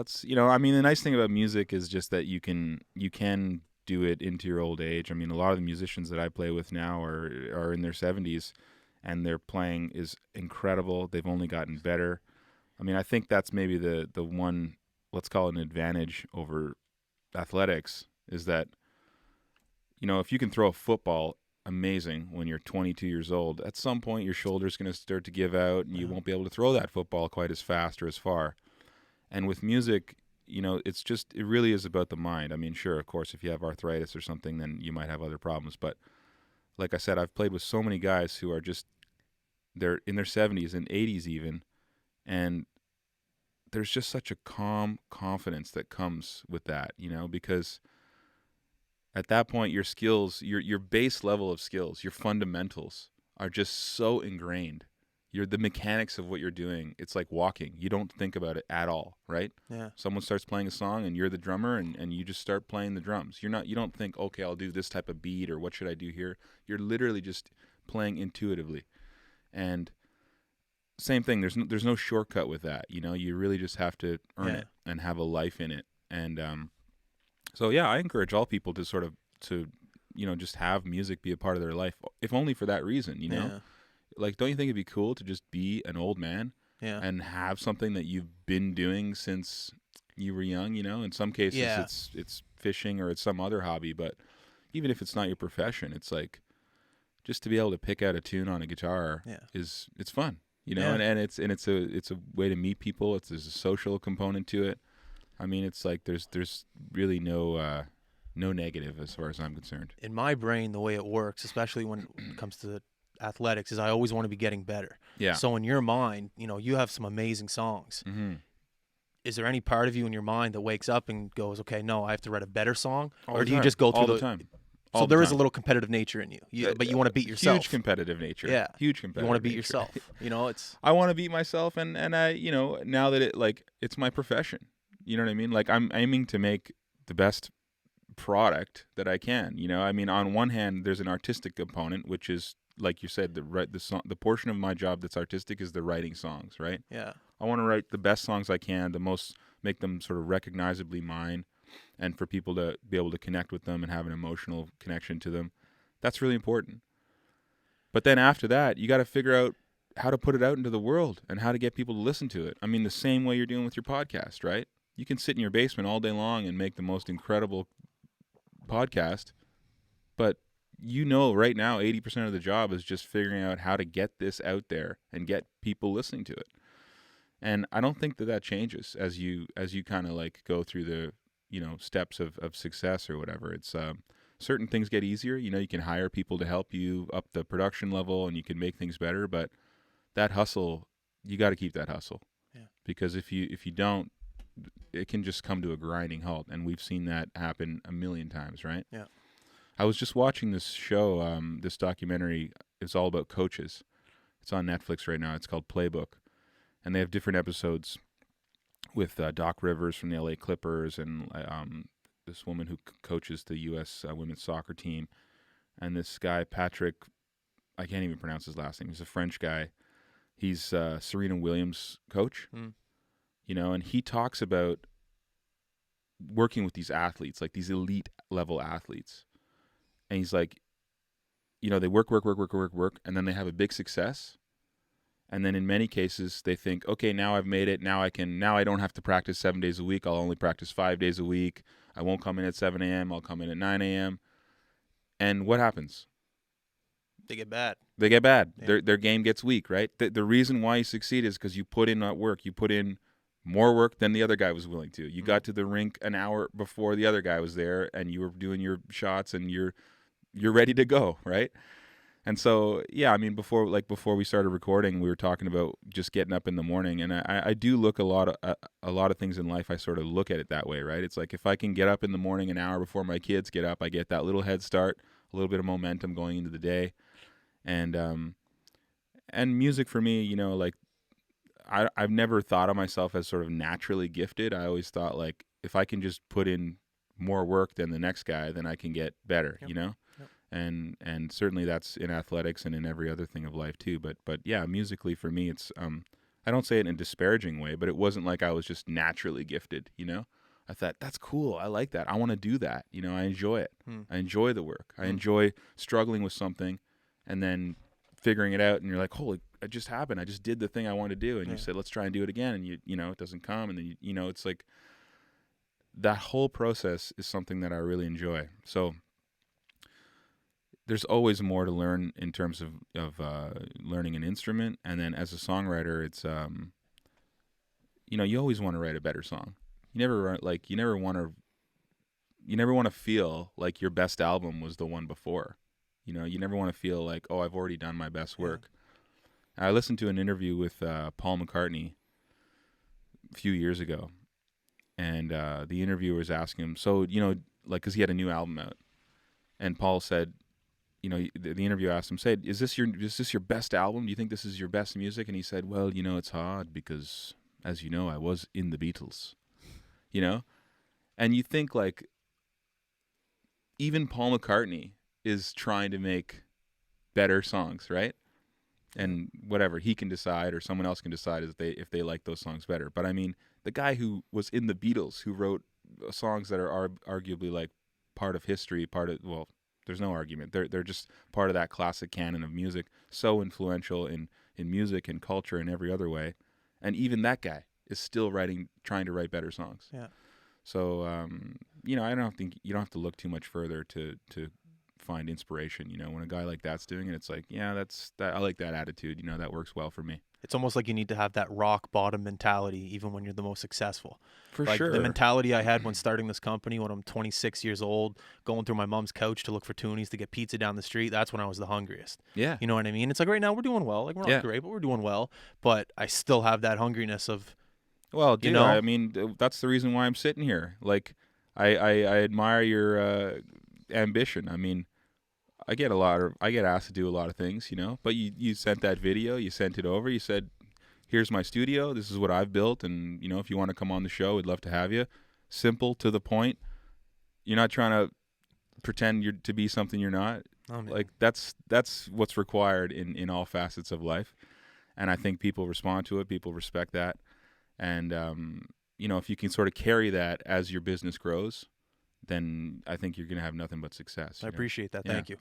That's, I mean, the nice thing about music is just that you can do it into your old age. I mean, a lot of the musicians that I play with now are in their 70s, and their playing is incredible. They've only gotten better. I mean, I think that's maybe the one, let's call it an advantage over athletics, is that, if you can throw a football amazing when you're 22 years old, at some point your shoulder's going to start to give out and you Yeah. won't be able to throw that football quite as fast or as far. And with music, it really is about the mind. I mean, sure, of course, if you have arthritis or something, then you might have other problems. But like I said, I've played with so many guys who are just, they're in their 70s and 80s even, and there's just such a calm confidence that comes with that, because at that point your skills, your base level of skills, your fundamentals are just so ingrained. The mechanics of what you're doing, it's like walking. You don't think about it at all, right? Yeah. Someone starts playing a song and you're the drummer, and you just start playing the drums. You don't think, okay, I'll do this type of beat or what should I do here? You're literally just playing intuitively. And same thing, there's no shortcut with that. You really just have to earn Yeah. it and have a life in it. And so yeah, I encourage all people to sort of to just have music be a part of their life, if only for that reason. Yeah. Like, don't you think it'd be cool to just be an old man Yeah. and have something that you've been doing since you were young? In some cases Yeah. it's fishing or it's some other hobby, but even if it's not your profession, it's like just to be able to pick out a tune on a guitar Yeah. it's fun, Yeah. and it's a way to meet people. There's a social component to it. I mean, it's like there's really no negative as far as I'm concerned. In my brain, the way it works, especially when it comes to athletics, is I always want to be getting better. Yeah. So in your mind, you have some amazing songs. Mm-hmm. Is there any part of you in your mind that wakes up and goes, okay, no, I have to write a better song? All Or the do you time. just go through All the time. So All the there is a time. little competitive nature in you, but you want to beat yourself. Huge competitive nature. Yeah. Huge You competitive. want to beat nature. yourself. It's I want to beat myself, and I, now that it's my profession. You know what I mean? Like, I'm aiming to make the best product that I can. I mean, on one hand, there's an artistic component, which is, like you said, the portion of my job that's artistic is the writing songs, right? yeah. I want to write the best songs I can, make them sort of recognizably mine, and for people to be able to connect with them and have an emotional connection to them. That's really important. But then after that, you got to figure out how to put it out into the world and how to get people to listen to it. I mean, the same way you're doing with your podcast, right? You can sit in your basement all day long and make the most incredible podcast, but right now 80% of the job is just figuring out how to get this out there and get people listening to it. And I don't think that changes as you kind of like go through the steps of success or whatever. It's certain things get easier. You can hire people to help you up the production level and you can make things better, but that hustle, you got to keep that hustle. Yeah. Because if you don't, it can just come to a grinding halt, and we've seen that happen a million times, right? Yeah. I was just watching this show, this documentary. It's all about coaches. It's on Netflix right now. It's called Playbook, and they have different episodes with Doc Rivers from the LA Clippers and this woman who coaches the U.S. Women's soccer team, and this guy Patrick. I can't even pronounce his last name. He's a French guy. He's Serena Williams' coach. Mm. And he talks about working with these athletes, like these elite level athletes. And he's like, they work, and then they have a big success. And then in many cases, they think, okay, now I've made it. Now I don't have to practice 7 days a week. I'll only practice 5 days a week. I won't come in at 7 a.m. I'll come in at 9 a.m. And what happens? They get bad. Yeah. Yeah. Their game gets weak, right? The reason why you succeed is because you put in that work. You put in more work than the other guy was willing to. You got to the rink an hour before the other guy was there, and you were doing your shots, and you're ready to go, right? And so, yeah, I mean, before we started recording, we were talking about just getting up in the morning, and I do look a lot of things in life. I sort of look at it that way, right? It's like if I can get up in the morning an hour before my kids get up, I get that little head start, a little bit of momentum going into the day, and music for me, like I've never thought of myself as sort of naturally gifted. I always thought like if I can just put in more work than the next guy, then I can get better, Yep. Yep. And certainly that's in athletics and in every other thing of life too. But yeah, musically for me, it's I don't say it in a disparaging way, but it wasn't like I was just naturally gifted, I thought, that's cool. I like that. I want to do that. I enjoy it. Hmm. I enjoy the work. I Hmm. enjoy struggling with something and then figuring it out. And you're like, holy, it just happened. I just did the thing I wanted to do. And Yeah. you said, let's try and do it again. And it doesn't come. And then, it's like that whole process is something that I really enjoy. So there's always more to learn in terms of learning an instrument. And then as a songwriter, it's, you always want to write a better song. You never want to feel like your best album was the one before. You never want to feel like, oh, I've already done my best work. Yeah. I listened to an interview with Paul McCartney a few years ago, and the interviewer was asking him, so, because he had a new album out, and Paul said, the interview asked him, said, is this your best album? Do you think this is your best music? And he said, well, it's hard because, as you know, I was in the Beatles, and you think like, even Paul McCartney is trying to make better songs, right? And whatever, he can decide, or someone else can decide if they like those songs better. But I mean, the guy who was in the Beatles, who wrote songs that are arguably like part of history, there's no argument. They're just part of that classic canon of music, so influential in music and culture and every other way. And even that guy is still trying to write better songs. Yeah. So, I don't think you don't have to look too much further to find inspiration. When a guy like that's doing it, it's like, yeah, I like that attitude. That works well for me. It's almost like you need to have that rock bottom mentality even when you're the most successful. For like sure. The mentality I had when starting this company, when I'm 26 years old, going through my mom's couch to look for toonies to get pizza down the street, that's when I was the hungriest. Yeah. You know what I mean? It's like right now we're doing well. Like we're not great, but we're doing well. But I still have that hungriness of, well, dude, I mean, that's the reason why I'm sitting here. Like, I admire your ambition. I mean, I get asked to do a lot of things, but you sent that video, you sent it over, you said, here's my studio, this is what I've built, and, if you want to come on the show, we'd love to have you. Simple, to the point. You're not trying to pretend you're to be something you're not. Oh, like, that's what's required in all facets of life. And I think people respond to it, people respect that. And, if you can sort of carry that as your business grows, then I think you're going to have nothing but success. I appreciate that. Yeah. Thank you.